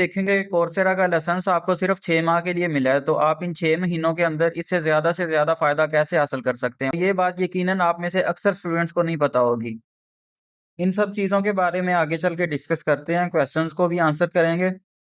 देखेंगे कोर्सेरा का लाइसेंस आपको सिर्फ 6 माह के लिए मिला है, तो आप इन 6 महीनों के अंदर इससे ज़्यादा फ़ायदा कैसे हासिल कर सकते हैं? ये बात यकीनन आप में से अक्सर स्टूडेंट्स को नहीं पता होगी। इन सब चीज़ों के बारे में आगे चल के डिस्कस करते हैं, क्वेश्चंस को भी आंसर करेंगे।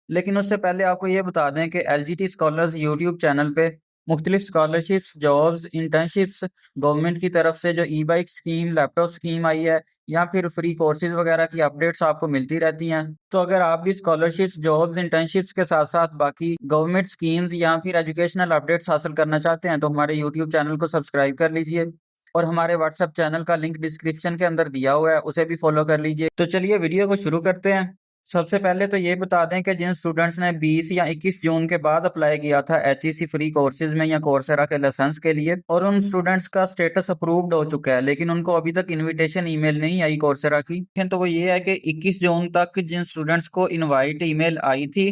लेकिन उससे पहले आपको ये बता दें कि एलजीटी स्कॉलर्स यूट्यूब चैनल पे मुख्तलिफ स्कॉलरशिप्स, जॉब्स, इंटर्नशिप्स, गवर्नमेंट की तरफ से जो ई-बाइक स्कीम, लैपटॉप स्कीम आई है या फिर फ्री कोर्सेज़ वगैरह की अपडेट्स आपको मिलती रहती हैं। तो अगर आप भी स्कॉलरशिप्स, जॉब्स, इंटर्नशिप्स के साथ-साथ बाकी गवर्नमेंट स्कीम्स या फिर एजुकेशनल अपडेट्स हासिल करना चाहते हैं, तो हमारे यूट्यूब चैनल को सब्सक्राइब कर लीजिए और हमारे व्हाट्सएप चैनल का लिंक डिस्क्रिप्शन के अंदर दिया हुआ है, उसे भी फॉलो कर लीजिए। तो चलिए वीडियो को शुरू करते हैं। सबसे पहले तो ये बता दें कि जिन स्टूडेंट्स ने 20 या 21 जून के बाद अप्लाई किया था एचईसी फ्री कोर्सेज में या कोर्सेरा के लाइसेंस के लिए, और उन स्टूडेंट्स का स्टेटस अप्रूव्ड हो चुका है, लेकिन उनको अभी तक इनविटेशन ईमेल नहीं आई कोर्सेरा की। तो वो ये है कि 21 जून तक जिन स्टूडेंट्स को इनवाइट ईमेल आई थी,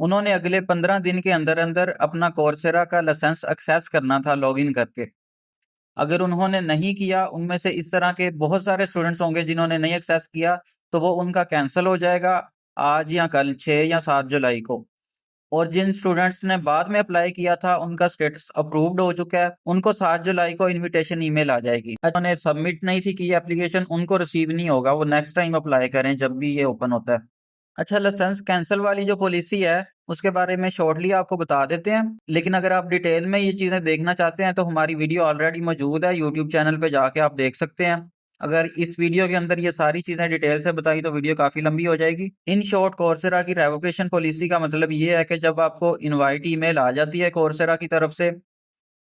उन्होंने अगले 15 दिन के अंदर अंदर अपना कोर्सेरा का लाइसेंस एक्सेस करना था लॉगिन करके। अगर उन्होंने नहीं किया, उनमें से इस तरह के बहुत सारे स्टूडेंट्स होंगे जिन्होंने नहीं एक्सेस किया, तो वो उनका कैंसिल हो जाएगा आज या कल 6 या 7 जुलाई को। और जिन स्टूडेंट्स ने बाद में अप्लाई किया था, उनका स्टेटस अप्रूव्ड हो चुका है, उनको 7 जुलाई को इनविटेशन ईमेल आ जाएगी। उन्होंने सबमिट नहीं थी की एप्लीकेशन, उनको रिसीव नहीं होगा, वो नेक्स्ट टाइम अप्लाई करें जब भी ये ओपन होता है। अच्छा, लाइसेंस कैंसिल वाली जो पॉलिसी है उसके बारे में शॉर्टली आपको बता देते हैं, लेकिन अगर आप डिटेल में ये चीज़ें देखना चाहते हैं तो हमारी वीडियो ऑलरेडी मौजूद है, यूट्यूब चैनल पे जाके आप देख सकते हैं। अगर इस वीडियो के अंदर ये सारी चीज़ें डिटेल से बताई तो वीडियो काफ़ी लंबी हो जाएगी। इन शॉर्ट, कोर्सेरा की रेवोकेशन पॉलिसी का मतलब ये है कि जब आपको इन्वाइट ईमेल आ जाती है कोर्सेरा की तरफ से,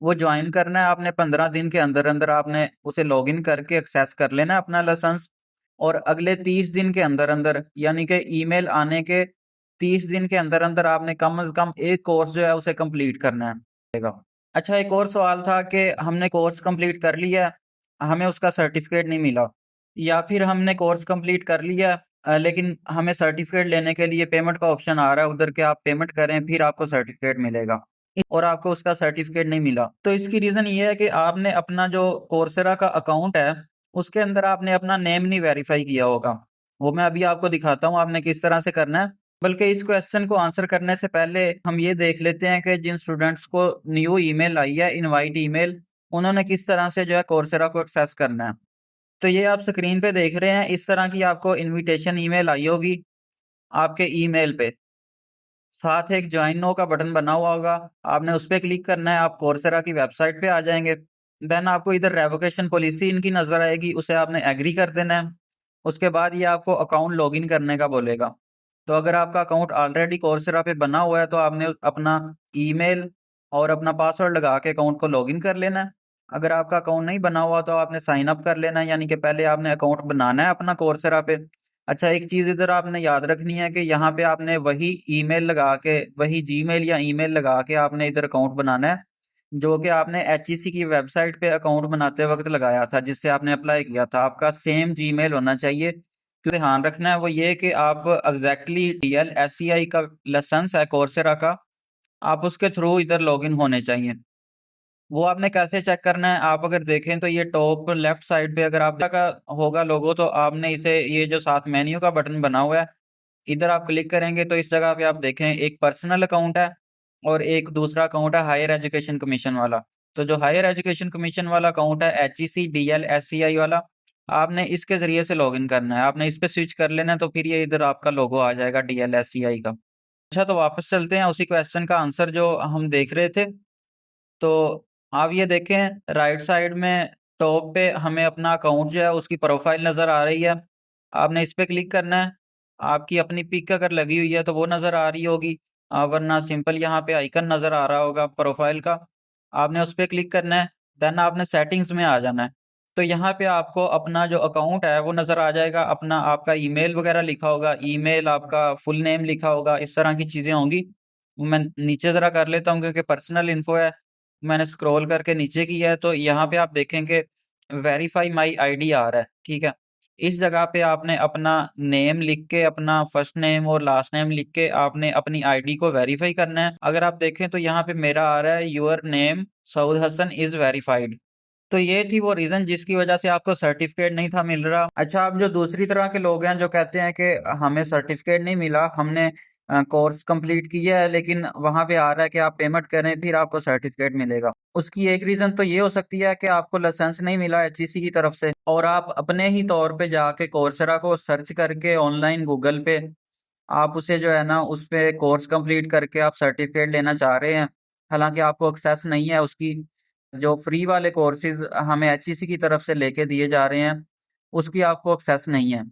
वो ज्वाइन करना है आपने 15 दिन के अंदर अंदर, आपने उसे लॉगिन करके एक्सेस कर लेना है अपना लाइसेंस, और अगले 30 दिन के अंदर अंदर, यानी कि ईमेल आने के 30 दिन के अंदर अंदर आपने कम से कम एक कोर्स जो है उसे कंप्लीट करना है। अच्छा, एक और सवाल था कि हमने कोर्स कंप्लीट कर लिया है, हमें उसका सर्टिफिकेट नहीं मिला, या फिर हमने कोर्स कंप्लीट कर लिया लेकिन हमें सर्टिफिकेट लेने के लिए पेमेंट का ऑप्शन आ रहा है उधर के, आप पेमेंट करें फिर आपको सर्टिफिकेट मिलेगा, और आपको उसका सर्टिफिकेट नहीं मिला। तो इसकी रीज़न ये है कि आपने अपना जो कोर्सेरा का अकाउंट है, उसके अंदर आपने अपना नेम नहीं वेरीफाई किया होगा। वो मैं अभी आपको दिखाता हूँ आपने किस तरह से करना है। बल्कि इस क्वेश्चन को आंसर करने से पहले हम ये देख लेते हैं कि जिन स्टूडेंट्स को न्यू ईमेल आई है, इनवाइट ईमेल, उन्होंने किस तरह से जो है कोर्सेरा को एक्सेस करना है। तो ये आप स्क्रीन पे देख रहे हैं, इस तरह की आपको इनविटेशन ईमेल आई होगी आपके ईमेल पे। साथ एक ज्वाइन नो का बटन बना हुआ होगा, आपने उस पे क्लिक करना है, आप कोर्सेरा की वेबसाइट पे आ जाएंगे। देन आपको इधर रेवोकेशन पॉलिसी इनकी नज़र आएगी, उसे आपने एग्री कर देना है। उसके बाद ये आपको अकाउंट लॉगिन करने का बोलेगा। तो अगर आपका अकाउंट ऑलरेडी कोर्सेरा पे बना हुआ है तो आपने अपना ईमेल और अपना पासवर्ड लगा के अकाउंट को लॉगिन कर लेना है। अगर आपका अकाउंट नहीं बना हुआ तो आपने साइन अप कर लेना है, यानी कि पहले आपने अकाउंट बनाना है अपना कोर्सेरा पे। अच्छा, एक चीज़ इधर आपने याद रखनी है कि यहाँ पे आपने वही ईमेल लगा के, वही जीमेल या ईमेल लगा के आपने इधर अकाउंट बनाना है, जो कि आपने एचईसी की वेबसाइट पे अकाउंट बनाते वक्त लगाया था, जिससे आपने अप्लाई किया था। आपका सेम जीमेल होना चाहिए। क्योंकि ध्यान रखना है वो ये कि आप एग्जैक्टली DLSCI का लाइसेंस है कोर्सेरा का, आप उसके थ्रू इधर लॉगिन होने चाहिए। वो आपने कैसे चेक करना है, आप अगर देखें तो ये टॉप लेफ्ट साइड पे अगर आप का होगा लोगो, तो आपने इसे, ये जो साथ मेन्यू का बटन बना हुआ है, इधर आप क्लिक करेंगे तो इस जगह पे आप देखें एक पर्सनल अकाउंट है और एक दूसरा अकाउंट है हायर एजुकेशन कमीशन वाला। तो जो हायर एजुकेशन कमीशन वाला अकाउंट है HEC DLSCI वाला, आपने इसके ज़रिए से लॉगिन करना है, आपने इस पे स्विच कर लेना है, तो फिर ये इधर आपका लोगो आ जाएगा DLSCI का। अच्छा, तो वापस चलते हैं उसी क्वेश्चन का आंसर जो हम देख रहे थे। तो आप ये देखें राइट साइड में टॉप पे हमें अपना अकाउंट जो है उसकी प्रोफाइल नज़र आ रही है, आपने इस पे क्लिक करना है। आपकी अपनी पिक अगर लगी हुई है तो वो नज़र आ रही होगी, वरना सिंपल यहाँ पे आइकन नज़र आ रहा होगा प्रोफाइल का, आपने उस पे क्लिक करना है। देन आपने सेटिंग्स में आ जाना है। तो यहाँ पे आपको अपना जो अकाउंट है वो नज़र आ जाएगा, अपना आपका ईमेल वगैरह लिखा होगा, ईमेल आपका फुल नेम लिखा होगा, इस तरह की चीज़ें होंगी। मैं नीचे ज़रा कर लेता हूँ क्योंकि पर्सनल इन्फो है, मैंने स्क्रॉल करके नीचे किया है, तो यहाँ पे आप देखेंगे वेरीफाई माई आईडी आ रहा है, ठीक है। इस जगह पे आपने अपना नेम लिख के, अपना फर्स्ट नेम और लास्ट नेम लिख के आपने अपनी आईडी को वेरीफाई करना है। अगर आप देखें तो यहाँ पे मेरा आ रहा है your name Saud Hasan is verified. तो ये थी वो रीज़न जिसकी वजह से आपको सर्टिफिकेट नहीं था मिल रहा। अच्छा, अब जो दूसरी तरह के लोग हैं जो कहते हैं कि हमें सर्टिफिकेट नहीं मिला, हमने कोर्स कंप्लीट किया है, लेकिन वहाँ पे आ रहा है कि आप पेमेंट करें फिर आपको सर्टिफिकेट मिलेगा। उसकी एक रीज़न तो ये हो सकती है कि आपको लाइसेंस नहीं मिला एचईसी की तरफ से, और आप अपने ही तौर पे जाके कोर्सेरा को सर्च करके ऑनलाइन गूगल पे आप उसे जो है ना उस पे कोर्स कंप्लीट करके आप सर्टिफिकेट लेना चाह रहे हैं। हालाँकि आपको एक्सेस नहीं है उसकी, जो फ्री वाले कोर्सेज़ हमें एचईसी की तरफ से लेके दिए जा रहे हैं, उसकी आपको एक्सेस नहीं है।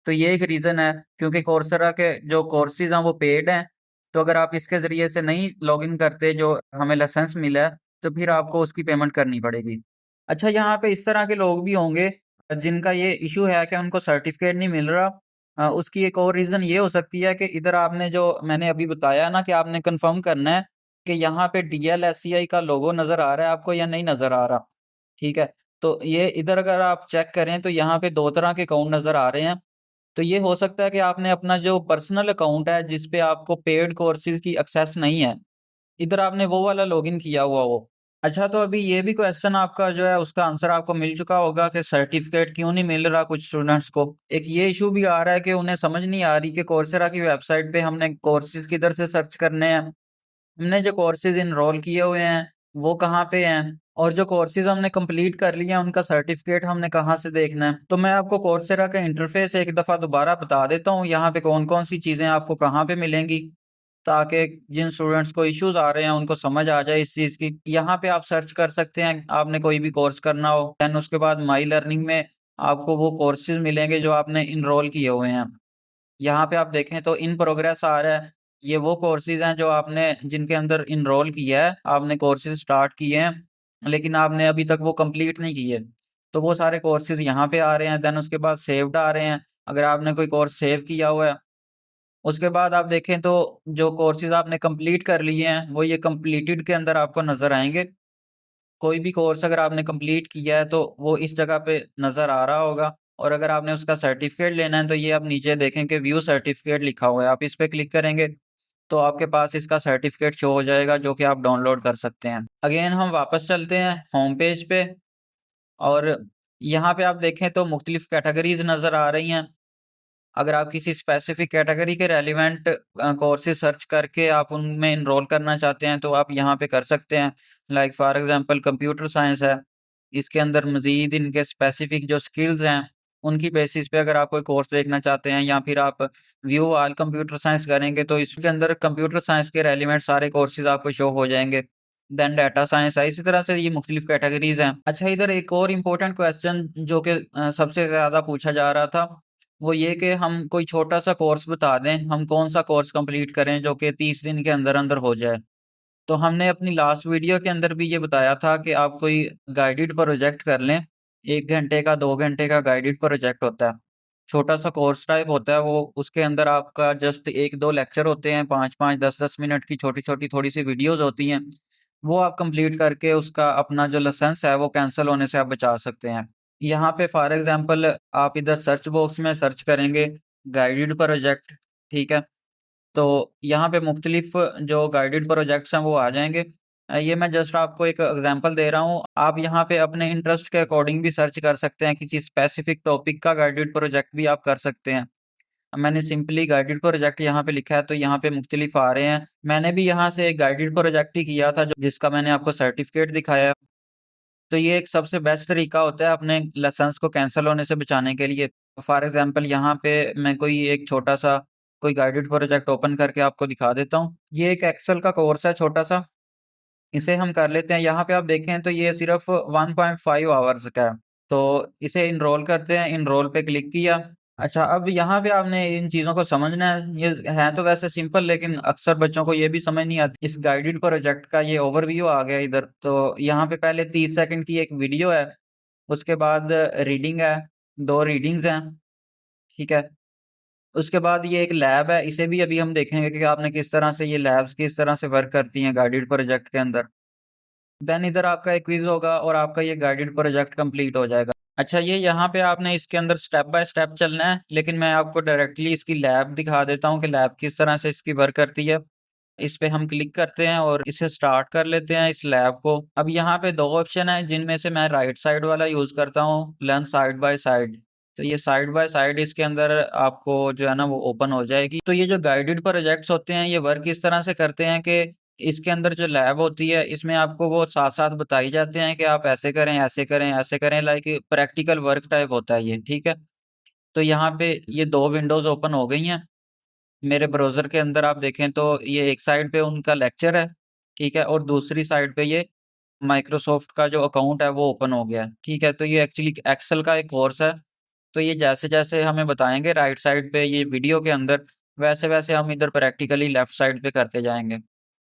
तो ये एक रीज़न है, क्योंकि कोर्सेरा के जो कोर्सेज़ हैं वो पेड हैं, तो अगर आप इसके ज़रिए से नहीं लॉगिन करते जो हमें लाइसेंस मिला है, तो फिर आपको उसकी पेमेंट करनी पड़ेगी। अच्छा, यहाँ पे इस तरह के लोग भी होंगे जिनका ये इश्यू है कि उनको सर्टिफिकेट नहीं मिल रहा। उसकी एक और रीज़न ये हो सकती है कि इधर आपने जो मैंने अभी बताया ना कि आपने कन्फर्म करना है कि यहाँ पे डीएलएससीआई का लोगो नज़र आ रहा है आपको या नहीं नज़र आ रहा, ठीक है? तो ये इधर अगर आप चेक करें तो यहाँ पे 2 तरह के अकाउंट नज़र आ रहे हैं। तो ये हो सकता है कि आपने अपना जो पर्सनल अकाउंट है जिस पे आपको पेड कोर्सेज़ की एक्सेस नहीं है, इधर आपने वो वाला लॉगिन किया हुआ हो। अच्छा, तो अभी ये भी क्वेश्चन आपका जो है उसका आंसर आपको मिल चुका होगा कि सर्टिफिकेट क्यों नहीं मिल रहा कुछ स्टूडेंट्स को। एक ये इश्यू भी आ रहा है कि उन्हें समझ नहीं आ रही कि कोर्सेरा की वेबसाइट पे हमने कोर्सेज़ किधर से सर्च करने हैं। हमने जो कोर्सेज़ एनरोल किए हुए हैं, वो कहाँ पे हैं? और जो कोर्सेज़ हमने कंप्लीट कर लिए हैं, उनका सर्टिफिकेट हमने कहाँ से देखना है? तो मैं आपको कोर्सेरा का इंटरफ़ेस एक दफ़ा दोबारा बता देता हूँ, यहाँ पे कौन-कौन सी चीज़ें आपको कहाँ पे मिलेंगी, ताकि जिन स्टूडेंट्स को इश्यूज़ आ रहे हैं, उनको समझ आ जाए इस चीज़ की। यहाँ पे आप सर्च कर सकते हैं, आपने कोई भी कोर्स करना हो, देन उसके बाद माई लर्निंग में आपको वो कोर्सेज़ मिलेंगे जो आपने एनरोल किए हुए हैं। यहाँ पे आप देखें तो इन प्रोग्रेस आ रहा है। ये वो कोर्सेज़ हैं जो आपने जिनके अंदर एनरोल किया है, आपने कोर्सेज़ स्टार्ट किए हैं, लेकिन आपने अभी तक वो कंप्लीट नहीं किए। तो वो सारे कोर्सेज़ यहाँ पे आ रहे हैं, देन उसके बाद सेव्ड आ रहे हैं। अगर आपने कोई कोर्स सेव किया हुआ है, उसके बाद आप देखें तो जो कोर्सेज़ आपने कंप्लीट कर लिए हैं, वो ये कंप्लीटेड के अंदर आपको नज़र आएँगे। कोई भी कोर्स अगर आपने कंप्लीट किया है, तो वो इस जगह पे नज़र आ रहा होगा, और अगर आपने उसका सर्टिफ़िकेट लेना है, तो ये आप नीचे देखें कि व्यू सर्टिफ़िकेट लिखा हुआ है, आप इस पे क्लिक करेंगे, तो आपके पास इसका सर्टिफ़िकेट शो हो जाएगा, जो कि आप डाउनलोड कर सकते हैं। अगेन हम वापस चलते हैं होम पेज पे, और यहाँ पे आप देखें तो मुख्तलिफ़ कैटेगरीज़ नज़र आ रही हैं। अगर आप किसी स्पेसिफ़िक कैटेगरी के रेलेवेंट कोर्सेज़ सर्च करके आप उनमें एनरोल करना चाहते हैं, तो आप यहाँ पे कर सकते हैं। Like for example computer science है, इसके अंदर मज़ीद इनके स्पेसिफ़िक जो स्किल्स हैं, उनकी बेसिस पे अगर आप कोई कोर्स देखना चाहते हैं, या फिर आप व्यू ऑल कंप्यूटर साइंस करेंगे, तो इसके अंदर कंप्यूटर साइंस के रेलेवेंट सारे कोर्सेज़ आपको शो हो जाएँगे। देन डाटा साइंस है, इसी तरह से ये मुख्तलिफ़ कैटेगरीज़ हैं। अच्छा, इधर एक और इम्पोर्टेंट क्वेश्चन जो कि सबसे ज़्यादा पूछा जा रहा था, वो ये कि हम कोई छोटा-सा कोर्स बता दें, हम कौन-सा कोर्स कंप्लीट करें जो कि 30 दिन के अंदर-अंदर हो जाए। तो हमने अपनी लास्ट वीडियो के अंदर भी ये बताया था कि आप कोई गाइडेड प्रोजेक्ट कर लें, 1 घंटे का, 2 घंटे का गाइडेड प्रोजेक्ट होता है। छोटा-सा कोर्स टाइप होता है वो, उसके अंदर आपका जस्ट 1-2 लेक्चर होते हैं, 5-5, 10-10 मिनट की छोटी-छोटी थोड़ी-सी वीडियोज़ होती हैं। वो आप कंप्लीट करके उसका अपना जो लाइसेंस है वो कैंसल होने से आप बचा सकते हैं। यहाँ पे फॉर एग्ज़ाम्पल आप इधर सर्च बॉक्स में सर्च करेंगे गाइडेड प्रोजेक्ट, ठीक है? तो यहाँ पे मुख्तलिफ़ जो गाइडेड प्रोजेक्ट्स हैं वो आ जाएँगे। ये मैं जस्ट आपको एक एग्ज़ाम्पल दे रहा हूँ। आप यहाँ पे अपने इंटरेस्ट के अकॉर्डिंग भी सर्च कर सकते हैं, किसी स्पेसिफ़िक टॉपिक का गाइडेड प्रोजेक्ट भी आप कर सकते हैं। मैंने सिंपली गाइडेड प्रोजेक्ट यहाँ पे लिखा है, तो यहाँ पे मुख्तलिफ़ आ रहे हैं। मैंने भी यहाँ से एक गाइडेड प्रोजेक्ट ही किया था, जो जिसका मैंने आपको सर्टिफ़िकेट दिखाया। तो ये एक सबसे बेस्ट तरीका होता है अपने लाइसेंस को कैंसल होने से बचाने के लिए। फॉर एग्ज़ाम्पल यहाँ पे मैं कोई एक छोटा-सा कोई गाइडेड प्रोजेक्ट ओपन करके आपको दिखा देता हूँ। ये एक एक्सेल का कोर्स है छोटा-सा, इसे हम कर लेते हैं। यहाँ पे आप देखें तो ये सिर्फ़ 1.5 आवर्स का है। तो इसे एनरोल करते हैं, एनरोल पे क्लिक किया। अच्छा, अब यहाँ पे आपने इन चीज़ों को समझना है। ये है तो वैसे सिंपल, लेकिन अक्सर बच्चों को ये भी समझ नहीं आती। इस गाइडेड प्रोजेक्ट का ये ओवरव्यू आ गया इधर। तो यहाँ पे पहले 30 सेकंड की एक वीडियो है, उसके बाद रीडिंग है, 2 रीडिंग्स हैं, ठीक है? उसके बाद ये एक लैब है, इसे भी अभी हम देखेंगे कि आपने किस तरह से ये लैब्स किस तरह से वर्क करती हैं गाइडेड प्रोजेक्ट के अंदर। देन इधर आपका एक क्विज़ होगा और आपका ये गाइडेड प्रोजेक्ट कंप्लीट हो जाएगा। अच्छा, ये यहाँ पे आपने इसके अंदर स्टेप बाय स्टेप चलना है, लेकिन मैं आपको डायरेक्टली इसकी लैब दिखा देता हूँ कि लैब किस तरह से इसकी वर्क करती है। इस पे हम क्लिक करते हैं और इसे स्टार्ट कर लेते हैं इस लैब को। अब यहाँ पे 2 ऑप्शन हैं, जिनमें से मैं राइट साइड वाला यूज़ करता हूँ, लर्न साइड बाय साइड। तो ये साइड बाय साइड इसके अंदर आपको जो है ना वो ओपन हो जाएगी। तो ये जो गाइडेड प्रोजेक्ट्स होते हैं ये वर्क इस तरह से करते हैं कि इसके अंदर जो लैब होती है इसमें आपको वो साथ-साथ बताई जाते हैं कि आप ऐसे करें, ऐसे करें, ऐसे करें, लाइक प्रैक्टिकल वर्क टाइप होता है ये, ठीक है? तो यहाँ पे ये 2 विंडोज़ ओपन हो गई हैं। मेरे ब्राउज़र के अंदर आप देखें तो ये एक साइड पे उनका लेक्चर है, ठीक है? और दूसरी साइड पे ये माइक्रोसॉफ्ट का जो अकाउंट है वो ओपन हो गया है, ठीक है? तो ये एक्चुअली एक्सेल का एक कोर्स है। तो ये जैसे-जैसे हमें बताएँगे राइट साइड पे ये वीडियो के अंदर, वैसे-वैसे हम इधर प्रैक्टिकली लेफ्ट साइड पे करते जाएँगे।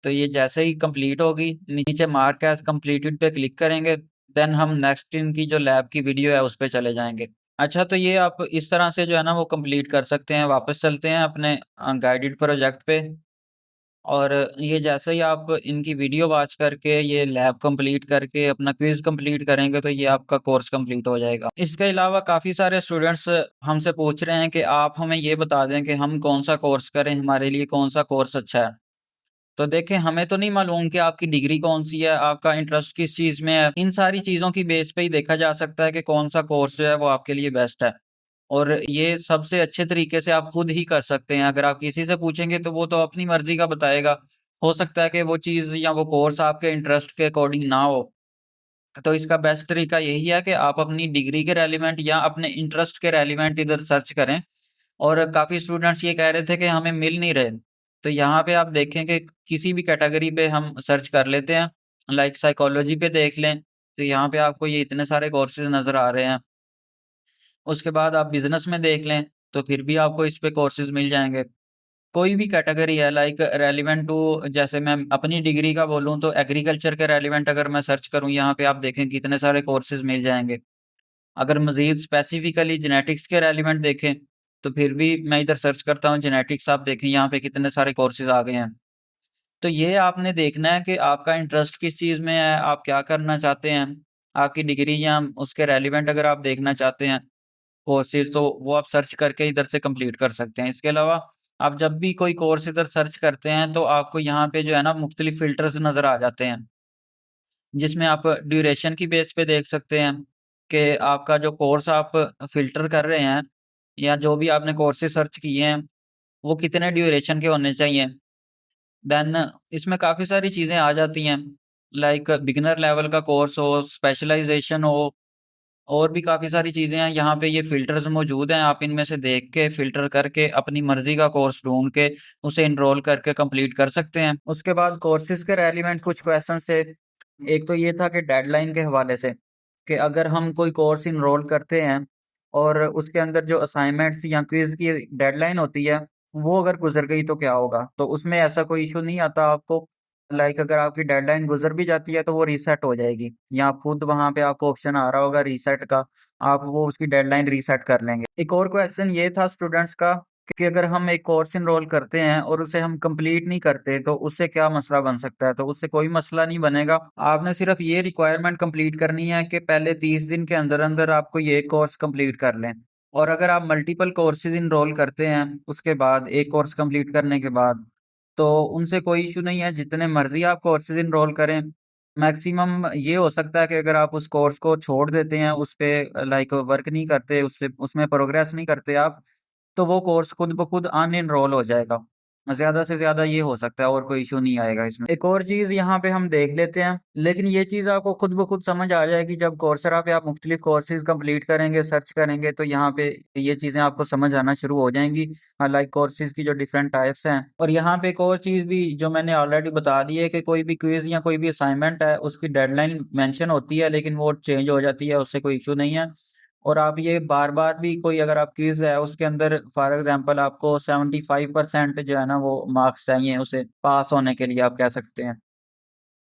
तो ये जैसे ही कंप्लीट होगी, नीचे मार्क एज़ कंप्लीटेड पे क्लिक करेंगे, देन हम नेक्स्ट इनकी जो लैब की वीडियो है उस पे चले जाएँगे। अच्छा, तो ये आप इस तरह से जो है ना वो कंप्लीट कर सकते हैं। वापस चलते हैं अपने गाइडेड प्रोजेक्ट पे। और ये जैसे ही आप इनकी वीडियो वॉच करके, ये लैब कंप्लीट करके, अपना क्विज़ कंप्लीट करेंगे, तो ये आपका कोर्स कंप्लीट हो जाएगा। इसके अलावा काफ़ी सारे स्टूडेंट्स हमसे पूछ रहे हैं कि आप हमें ये बता दें कि हम कौन-सा कोर्स करें, हमारे लिए कौन-सा कोर्स अच्छा है। तो देखें, हमें तो नहीं मालूम कि आपकी डिग्री कौन-सी है, आपका इंटरेस्ट किस चीज़ में है। इन सारी चीज़ों की बेस पे ही देखा जा सकता है कि कौन-सा कोर्स जो है वो आपके लिए बेस्ट है। और ये सबसे अच्छे तरीके से आप खुद ही कर सकते हैं। अगर आप किसी से पूछेंगे तो वो तो अपनी मर्ज़ी का बताएगा। हो सकता है कि वो चीज़ या वो कोर्स आपके इंटरेस्ट के अकॉर्डिंग ना हो। तो इसका बेस्ट तरीका यही है कि आप अपनी डिग्री के रेलेवेंट या अपने इंटरेस्ट के रेलेवेंट इधर सर्च करें। और काफ़ी स्टूडेंट्स ये कह रहे थे कि हमें मिल नहीं रहे। तो यहाँ पे आप देखें कि किसी भी कैटेगरी पे हम सर्च कर लेते हैं, लाइक साइकोलॉजी पे देख लें, तो यहाँ पे आपको ये इतने सारे कोर्सेज़ नज़र आ रहे हैं। उसके बाद आप बिज़नेस में देख लें, तो फिर भी आपको इस पे कोर्सेज़ मिल जाएँगे। कोई भी कैटेगरी है लाइक रेलेवेंट टू, जैसे मैं अपनी डिग्री का बोलूँ तो एग्रीकल्चर के रेलेवेंट अगर मैं सर्च करूँ, यहाँ पे आप देखें कितने सारे कोर्सेज़ मिल जाएँगे। अगर मज़ीद स्पेसिफ़िकली जेनेटिक्स के रेलेवेंट देखें, तो फिर भी मैं इधर सर्च करता हूँ जेनेटिक्स, आप देखें यहाँ पे कितने सारे कोर्सेज़ आ गए हैं। तो ये आपने देखना है कि आपका इंटरेस्ट किस चीज़ में है, आप क्या करना चाहते हैं। आपकी डिग्री या उसके रेलेवेंट अगर आप देखना चाहते हैं कोर्सेज़, तो वो आप सर्च करके इधर से कंप्लीट कर सकते हैं। इसके अलावा आप जब भी कोई कोर्स इधर सर्च करते हैं, तो आपको यहाँ पे जो है ना मुख्तलिफ़ फ़िल्टर्स नज़र आ जाते हैं। जिसमें आप ड्यूरेशन की बेस पे देख सकते हैं कि आपका जो कोर्स आप फ़िल्टर कर रहे हैं या जो भी आपने कोर्सेज़ सर्च किए हैं, वो कितने ड्यूरेशन के होने चाहिए। देन इसमें काफ़ी सारी चीज़ें आ जाती हैं, लाइक बिगिनर लेवल का कोर्स हो, स्पेशलाइज़ेशन हो, और भी काफ़ी सारी चीज़ें हैं। यहाँ पे ये फ़िल्टर्स मौजूद हैं, आप इनमें से देख के फ़िल्टर करके अपनी मर्ज़ी का कोर्स ढूँढ के उसे एनरोल करके कंप्लीट कर सकते हैं। उसके बाद कोर्सेज़ के रेलेवेंट कुछ क्वेश्चन थे। एक तो ये था कि डेडलाइन के हवाले से, कि अगर हम कोई कोर्स एनरोल करते हैं और उसके अंदर जो असाइनमेंट्स या क्विज़ की डेडलाइन होती है, वो अगर गुज़र गई तो क्या होगा? तो उसमें ऐसा कोई इश्यू नहीं आता आपको। लाइक अगर आपकी डेडलाइन गुज़र भी जाती है तो वो रीसेट हो जाएगी, या खुद वहाँ पे आपको ऑप्शन आ रहा होगा रीसेट का, आप वो उसकी डेडलाइन रीसेट कर लेंगे। एक और क्वेश्चन ये था स्टूडेंट्स का कि अगर हम एक कोर्स एनरोल करते हैं और उसे हम कंप्लीट नहीं करते, तो उससे क्या मसला बन सकता है? तो उससे कोई मसला नहीं बनेगा। आपने सिर्फ़ ये रिक्वायरमेंट कंप्लीट करनी है कि पहले 30 दिन के अंदर-अंदर आपको ये कोर्स कंप्लीट कर लें। और अगर आप मल्टीपल कोर्सेज़ एनरोल करते हैं, उसके बाद एक कोर्स कंप्लीट करने के बाद, तो उनसे कोई इश्यू नहीं है, जितने मर्ज़ी आप कोर्सेज़ एनरोल करें। मैक्सिमम ये हो सकता है कि अगर आप उस कोर्स को छोड़ देते हैं, उस पे लाइक वर्क नहीं करते, उससे उसमें प्रोग्रेस नहीं करते आप, तो वो कोर्स खुद ब खुद अनएनरोल हो जाएगा। ज़्यादा से ज़्यादा ये हो सकता है, और कोई इश्यू नहीं आएगा इसमें। एक और चीज़ यहाँ पे हम देख लेते हैं, लेकिन ये चीज़ आपको खुद ब खुद समझ आ जाएगी जब कोर्सेरा पे आप मुख्तलिफ कोर्सेज़ कंप्लीट करेंगे, सर्च करेंगे, तो यहाँ पे ये चीज़ें आपको समझ आना शुरू हो जाएँगी। लाइक कोर्सेज़ की जो डिफरेंट टाइप्स हैं। और यहाँ पे एक और चीज़ भी जो मैंने ऑलरेडी बता दी है कि कोई भी क्विज़ या कोई भी असाइनमेंट है, उसकी डेडलाइन मेंशन होती है, लेकिन वो चेंज हो जाती है, उससे कोई इश्यू नहीं है। और आप ये बार-बार भी कोई अगर आप क्विज़ है उसके अंदर फॉर एग्ज़ाम्पल आपको 75% जो है ना वो मार्क्स चाहिए उसे पास होने के लिए, आप कह सकते हैं।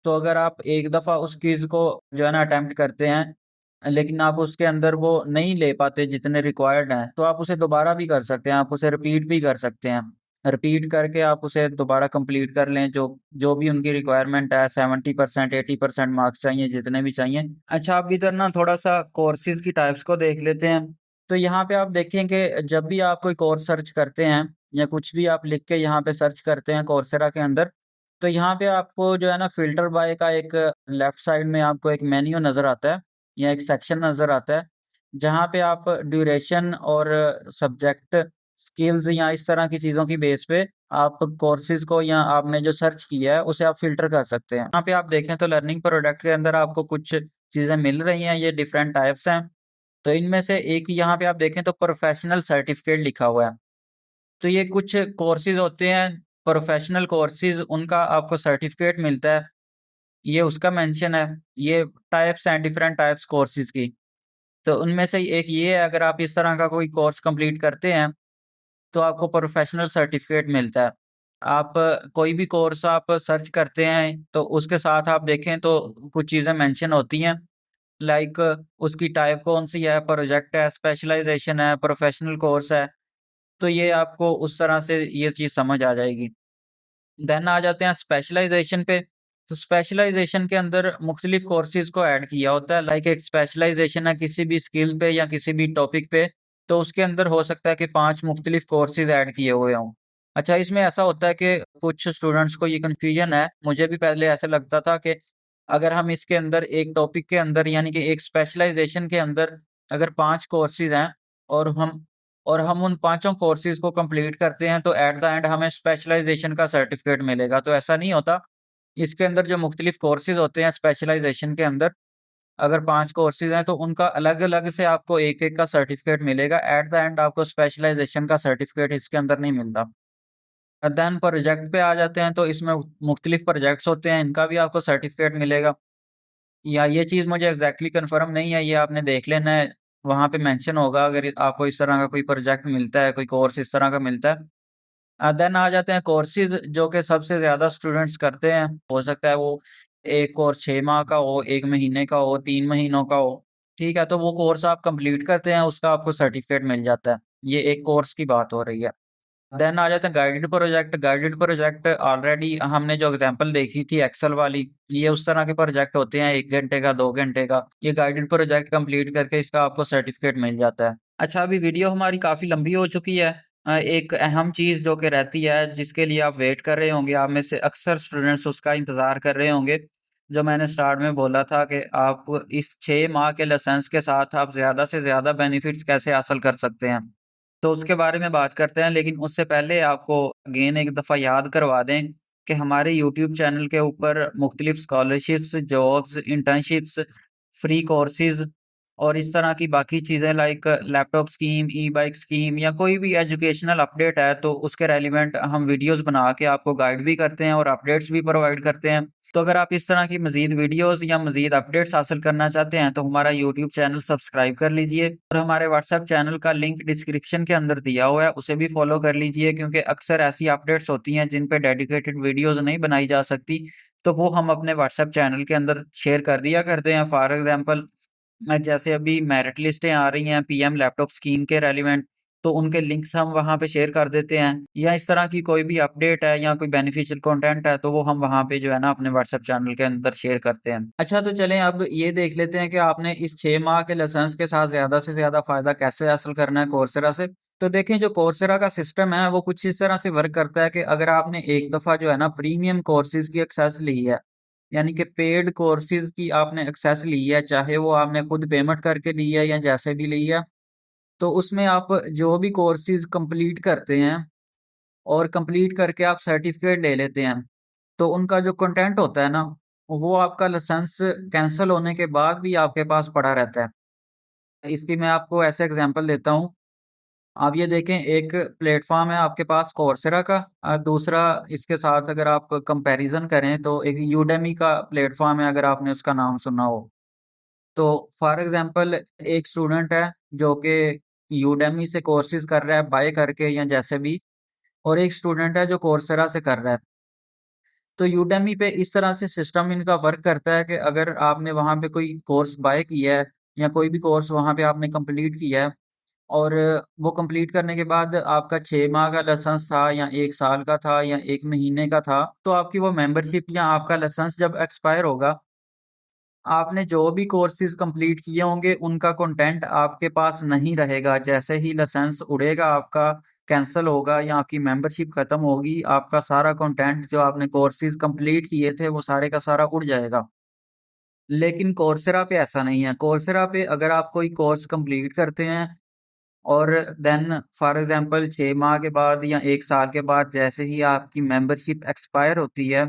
तो अगर आप एक दफ़ा उस क्विज़ को जो है ना अटेम्प्ट करते हैं, लेकिन आप उसके अंदर वो नहीं ले पाते जितने रिक्वायर्ड हैं, तो आप उसे दोबारा भी कर सकते हैं, आप उसे रिपीट भी कर सकते हैं। रिपीट करके आप उसे दोबारा कंप्लीट कर लें, जो जो भी उनकी रिक्वायरमेंट है, 70% 80% मार्क्स चाहिए, जितने भी चाहिए। अच्छा, अब इधर ना थोड़ा-सा कोर्सेज़ की टाइप्स को देख लेते हैं। तो यहाँ पे आप देखें कि जब भी आप कोई कोर्स सर्च करते हैं या कुछ भी आप लिख के यहाँ पे सर्च करते हैं कोर्सेरा के अंदर, तो यहाँ पे आपको जो है ना फ़िल्टर बाय का एक लेफ्ट साइड में आपको एक मेन्यू नज़र आता है या एक सेक्शन नज़र आता है। जहाँ पे आप ड्यूरेशन और सब्जेक्ट स्किल्स या इस तरह की चीज़ों की बेस पे आप कोर्सेज़ को या आपने जो सर्च किया है उसे आप फ़िल्टर कर सकते हैं। यहाँ पे आप देखें तो लर्निंग प्रोडक्ट के अंदर आपको कुछ चीज़ें मिल रही हैं, ये डिफरेंट टाइप्स हैं। तो इनमें से एक यहाँ पे आप देखें तो प्रोफ़ेशनल सर्टिफ़िकेट लिखा हुआ है। तो ये कुछ कोर्सेज़ होते हैं, प्रोफ़ेशनल कोर्सेज़, उनका आपको सर्टिफ़िकेट मिलता है। ये उसका मेंशन है। ये टाइप्स हैं डिफरेंट टाइप्स कोर्सेज़ की। तो उनमें से एक ये है, अगर आप इस तरह का कोई कोर्स कंप्लीट करते हैं, तो आपको प्रोफ़ेशनल सर्टिफ़िकेट मिलता है। आप कोई भी कोर्स आप सर्च करते हैं, तो उसके साथ आप देखें तो कुछ चीज़ें मेंशन होती हैं, लाइक उसकी टाइप कौन-सी है, प्रोजेक्ट है, स्पेशलाइज़ेशन है, प्रोफ़ेशनल कोर्स है। तो ये आपको उस तरह से ये चीज़ समझ आ जाएगी। देन आ जाते हैं स्पेशलाइज़ेशन पे। तो स्पेशलाइज़ेशन के अंदर मुख्तलिफ कोर्सेज़ को ऐड किया होता है, लाइक एक स्पेशलाइज़ेशन है किसी भी स्किल पे या किसी भी टॉपिक पे, तो उसके अंदर हो सकता है कि 5 मुख्तलिफ कोर्सेज़ ऐड किए हुए हों। अच्छा, इसमें ऐसा होता है कि कुछ स्टूडेंट्स को ये कन्फ्यूजन है, मुझे भी पहले ऐसा लगता था कि अगर हम इसके अंदर एक टॉपिक के अंदर यानी कि एक स्पेशलाइज़ेशन के अंदर अगर 5 कोर्सेज़ हैं और हम उन पाँचों कोर्सेज़ को कंप्लीट करते हैं, तो एट द एंड हमें स्पेशलाइज़ेशन का सर्टिफ़िकेट मिलेगा, तो ऐसा नहीं होता। इसके अंदर जो मुख्तलिफ कोर्सेज़ होते हैं स्पेशलाइज़ेशन के अंदर, अगर 5 कोर्सेज़ हैं, तो उनका अलग-अलग से आपको एक-एक का सर्टिफ़िकेट मिलेगा। एट द एंड आपको स्पेशलाइज़ेशन का सर्टिफ़िकेट इसके अंदर नहीं मिलता। देन प्रोजेक्ट पे आ जाते हैं, तो इसमें मुख्तलिफ प्रोजेक्ट्स होते हैं, इनका भी आपको सर्टिफ़िकेट मिलेगा। या ये चीज़ मुझे एग्ज़ैक्टली कन्फ़र्म नहीं है, ये आपने देख लेना है, वहाँ पे मेंशन होगा अगर आपको इस तरह का कोई प्रोजेक्ट मिलता है, कोई कोर्स इस तरह का मिलता है। देन आ जाते हैं कोर्सेज़ जो कि सबसे ज़्यादा स्टूडेंट्स करते हैं। हो सकता है वो एक कोर्स 6 माह का हो, 1 महीने का हो, 3 महीनों का हो, ठीक है? तो वो कोर्स आप कंप्लीट करते हैं, उसका आपको सर्टिफ़िकेट मिल जाता है। ये एक कोर्स की बात हो रही है। देन आ जाता है guided project. Guided project already हमने जो एग्ज़ाम्पल देखी थी एक्सेल वाली, ये उस तरह के प्रोजेक्ट होते हैं 1 घंटे का, 2 घंटे का। ये गाइडेड प्रोजेक्ट कंप्लीट करके इसका आपको सर्टिफ़िकेट मिल जाता है। अच्छा, अभी वीडियो हमारी काफ़ी लंबी हो चुकी है। एक अहम चीज़ जो कि रहती है जिसके लिए आप वेट कर रहे होंगे, आप में से अक्सर स्टूडेंट्स उसका इंतज़ार कर रहे होंगे। जो मैंने स्टार्ट में बोला था कि आप इस 6 माह के लाइसेंस के साथ आप ज़्यादा से ज़्यादा बेनिफिट्स कैसे हासिल कर सकते हैं। तो उसके बारे में बात करते हैं, लेकिन उससे पहले आपको अगेन एक दफ़ा याद करवा दें कि हमारे यूट्यूब चैनल के ऊपर मुख्तलिफ scholarships, jobs, internships, free courses और इस तरह की बाकी चीज़ें लाइक लैपटॉप स्कीम, ई-बाइक स्कीम या कोई भी एजुकेशनल अपडेट है, तो उसके रेलिवेंट हम वीडियोज़ बना के आपको गाइड भी करते हैं और अपडेट्स भी प्रोवाइड करते हैं। तो अगर आप इस तरह की मज़ीद वीडियोज़ या मज़ीद अपडेट्स हासिल करना चाहते हैं, तो हमारा यूट्यूब चैनल सब्सक्राइब कर लीजिए और हमारे व्हाट्सएप चैनल का लिंक डिस्क्रिप्शन के अंदर दिया हुआ है, उसे भी फॉलो कर लीजिए क्योंकि अक्सर ऐसी अपडेट्स होती हैं जिन पे डेडिकेटेड वीडियोज़ नहीं बनाई जा सकती, तो वो हम अपने व्हाट्सएप चैनल के अंदर शेयर कर दिया करते हैं। फॉर एग्ज़ाम्पल जैसे अभी मेरिट लिस्टें आ रही हैं पीएम लैपटॉप स्कीम के रेलिवेंट, तो उनके लिंक्स हम वहाँ पे शेयर कर देते हैं या इस तरह की कोई भी अपडेट है या कोई बेनिफिशियल कंटेंट है, तो वो हम वहाँ पे जो है ना अपने व्हाट्सएप चैनल के अंदर शेयर करते हैं। अच्छा, तो चलें अब ये देख लेते हैं कि आपने इस 6 माह के लाइसेंस के साथ ज़्यादा से ज़्यादा फ़ायदा कैसे हासिल करना है कोर्सेरा से। तो देखें, जो कोर्सेरा का सिस्टम है वो कुछ इस तरह से वर्क करता है कि अगर आपने एक दफ़ा जो है ना प्रीमियम कोर्सेज़ की एक्सेस ली है, यानी कि पेड कोर्सेज़ की आपने एक्सेस ली है, चाहे वो आपने खुद पेमेंट करके ली है या जैसे भी ली है, तो उसमें आप जो भी कोर्सेज़ कंप्लीट करते हैं और कंप्लीट करके आप सर्टिफ़िकेट ले लेते हैं, तो उनका जो कंटेंट होता है ना, वो आपका लाइसेंस कैंसल होने के बाद भी आपके पास पड़ा रहता है। इसकी मैं आपको ऐसे एग्ज़ाम्पल देता हूँ। आप ये देखें, एक प्लेटफ़ॉर्म है आपके पास कोर्सेरा का, दूसरा इसके साथ अगर आप कंपैरिज़न करें तो एक यूडेमी का प्लेटफ़ॉर्म है, अगर आपने उसका नाम सुना हो। तो फॉर एग्ज़ाम्पल एक स्टूडेंट है जो कि यूडेमी से कोर्सेज़ कर रहा है बाय करके या जैसे भी, और एक स्टूडेंट है जो कोर्सेरा से कर रहा है। तो यूडेमी पे इस तरह से सिस्टम इनका वर्क करता है कि अगर आपने वहाँ पे कोई कोर्स बाय किया है या कोई भी कोर्स वहाँ पे आपने कंप्लीट किया है और वो कंप्लीट करने के बाद आपका 6 माह का लाइसेंस था या 1 साल का था या 1 महीने का था, तो आपकी वो मेंबरशिप या आपका लाइसेंस जब एक्सपायर होगा, आपने जो भी कोर्सेज़ कंप्लीट किए होंगे, उनका कंटेंट आपके पास नहीं रहेगा। जैसे ही लाइसेंस उड़ेगा आपका, कैंसल होगा या आपकी मेंबरशिप खत्म होगी, आपका सारा कंटेंट जो आपने कोर्सेज़ कंप्लीट किए थे, वो सारे का सारा उड़ जाएगा। लेकिन कोर्सेरा पे ऐसा नहीं है। कोर्सेरा पे अगर आप कोई कोर्स कंप्लीट करते हैं और देन फॉर एग्जांपल 6 माह के बाद या 1 साल के बाद जैसे ही आपकी मेंबरशिप एक्सपायर होती है,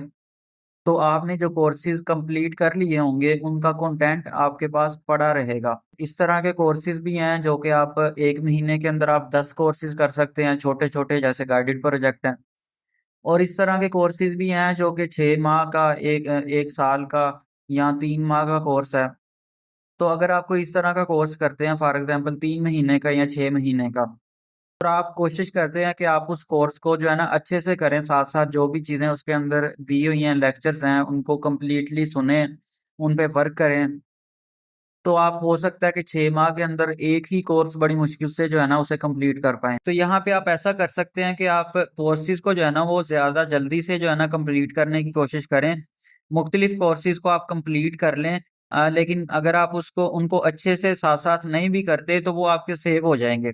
तो आपने जो कोर्सेज़ कंप्लीट कर लिए होंगे, उनका कंटेंट आपके पास पड़ा रहेगा। इस तरह के कोर्सेज़ भी हैं जो कि आप 1 महीने के अंदर आप 10 कोर्सेज़ कर सकते हैं, छोटे-छोटे जैसे गाइडेड प्रोजेक्ट हैं। और इस तरह के कोर्सेज़ भी हैं जो कि 6 माह का, 1 साल का या 3 माह का कोर्स है। तो अगर आप कोई इस तरह का कोर्स करते हैं फॉर एग्जांपल 3 महीने का या 6 महीने का, और आप कोशिश करते हैं कि आप उस कोर्स को जो है ना अच्छे से करें, साथ-साथ जो भी चीज़ें उसके अंदर दी हुई हैं, लेक्चर्स हैं, उनको कंप्लीटली सुनें, उन पे वर्क करें, तो आप हो सकता है कि 6 माह के अंदर एक ही कोर्स बड़ी मुश्किल से जो है ना उसे कंप्लीट कर पाएँ। तो यहाँ पे आप ऐसा कर सकते हैं कि आप कोर्सेज़ को जो है ना वो ज़्यादा जल्दी से जो है ना कंप्लीट करने की कोशिश करें। मुख्तलिफ कोर्सेज़ को आप कंप्लीट कर लें, लेकिन अगर आप उसको उनको अच्छे से साथ-साथ नहीं भी करते तो वो आपके सेव हो जाएँगे।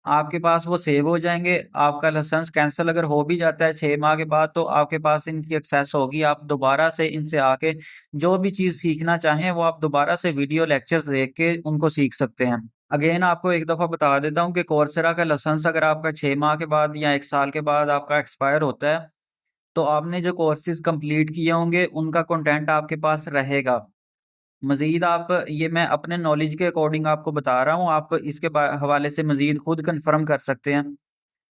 आपके पास वो सेव हो जाएँगे, आपका लाइसेंस कैंसल अगर हो भी जाता है 6 माह के बाद तो आपके पास इनकी एक्सेस होगी, आप दोबारा से इनसे आके जो भी चीज़ सीखना चाहें वो आप दोबारा से वीडियो लेक्चर्स देख के उनको सीख सकते हैं। अगेन आपको एक दफ़ा बता देता हूँ कि कोर्सेरा का लाइसेंस अगर आपका 6 माह के बाद या 1 साल के बाद आपका एक्सपायर होता है, तो आपने जो कोर्सेज़ कंप्लीट किए होंगे उनका कंटेंट आपके पास रहेगा। मज़ीद आप ये मैं अपने नॉलेज के अकॉर्डिंग आपको बता रहा हूँ, आप इसके हवाले से मज़ीद खुद कन्फर्म कर सकते हैं,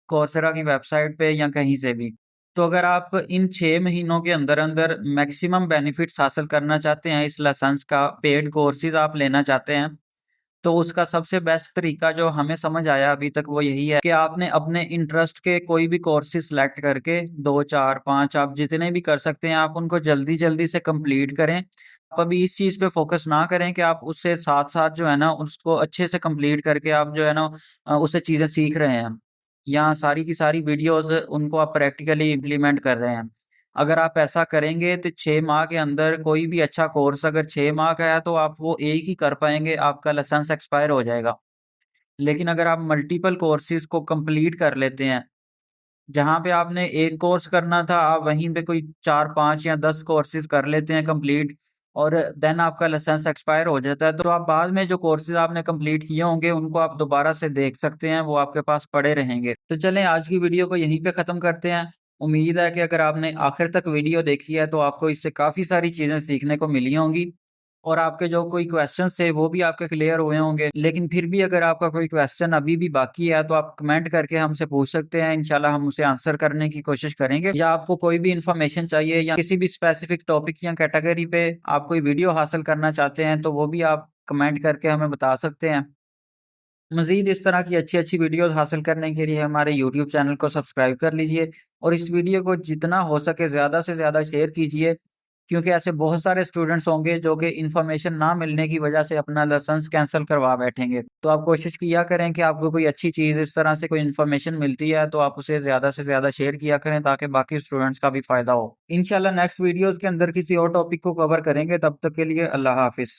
कोर्सेरा की वेबसाइट पे या कहीं से भी। तो अगर आप इन 6 महीनों के अंदर-अंदर मैक्सिमम बेनिफिट्स हासिल करना चाहते हैं, इस लाइसेंस का पेड कोर्सेज़ आप लेना चाहते हैं, तो उसका सबसे बेस्ट तरीका जो हमें समझ आया अभी तक वो यही है कि आपने अपने इंटरेस्ट के कोई भी कोर्सेज़ सेलेक्ट करके 2, 4, 5 आप जितने भी कर सकते हैं, आप उनको जल्दी-जल्दी से कंप्लीट करें। आप अभी इस चीज़ पे फ़ोकस ना करें कि आप उससे साथ-साथ जो है ना, उसको अच्छे से कंप्लीट करके आप जो है ना उससे चीज़ें सीख रहे हैं या सारी की सारी वीडियोज़ उनको आप प्रैक्टिकली इम्प्लीमेंट कर रहे हैं। अगर आप ऐसा करेंगे तो 6 माह के अंदर कोई भी अच्छा कोर्स अगर 6 माह का है तो आप वो एक ही कर पाएँगे, आपका लाइसेंस एक्सपायर हो जाएगा। लेकिन अगर आप मल्टीपल कोर्सेज़ को कंप्लीट कर लेते हैं, जहाँ पे आपने एक कोर्स करना था, आप वहीं पे कोई 4, 5 या 10 कोर्सेज़ कर लेते हैं कंप्लीट और देन आपका लाइसेंस एक्सपायर हो जाता है, तो आप बाद में जो कोर्सेज़ आपने कंप्लीट किए होंगे, उनको आप दोबारा से देख सकते हैं, वो आपके पास पड़े रहेंगे। तो चलें आज की वीडियो को यहीं पे ख़त्म करते हैं। उम्मीद है कि अगर आपने आखिर तक वीडियो देखी है, तो आपको इससे काफ़ी सारी चीज़ें सीखने को मिली होंगी और आपके जो कोई क्वेश्चन्स थे, वो भी आपके क्लियर हुए होंगे। लेकिन फिर भी अगर आपका कोई क्वेश्चन अभी भी बाकी है, तो आप कमेंट करके हमसे पूछ सकते हैं। इंशाल्लाह हम उसे आंसर करने की कोशिश करेंगे या आपको कोई भी इन्फॉर्मेशन चाहिए या किसी भी स्पेसिफिक टॉपिक या कैटेगरी पे आप कोई वीडियो हासिल करना चाहते हैं, तो वो भी आप कमेंट करके हमें बता सकते हैं। मज़ीद इस तरह की अच्छी-अच्छी वीडियोज़ हासिल करने के लिए हमारे यूट्यूब चैनल को सब्सक्राइब कर लीजिए और इस वीडियो को जितना हो सके ज़्यादा से ज़्यादा शेयर कीजिए, क्योंकि ऐसे बहुत सारे स्टूडेंट्स होंगे जो कि इन्फॉर्मेशन ना मिलने की वजह से अपना लाइसेंस कैंसल करवा बैठेंगे। तो आप कोशिश किया करें कि आपको कोई अच्छी चीज़ इस तरह से कोई इन्फॉर्मेशन मिलती है, तो आप उसे ज़्यादा से ज़्यादा शेयर किया करें ताकि बाकी स्टूडेंट्स का भी फ़ायदा हो। इंशाल्लाह नेक्स्ट वीडियोज़ के अंदर किसी और टॉपिक को कवर करेंगे, तब तक के लिए अल्लाह हाफ़िज़।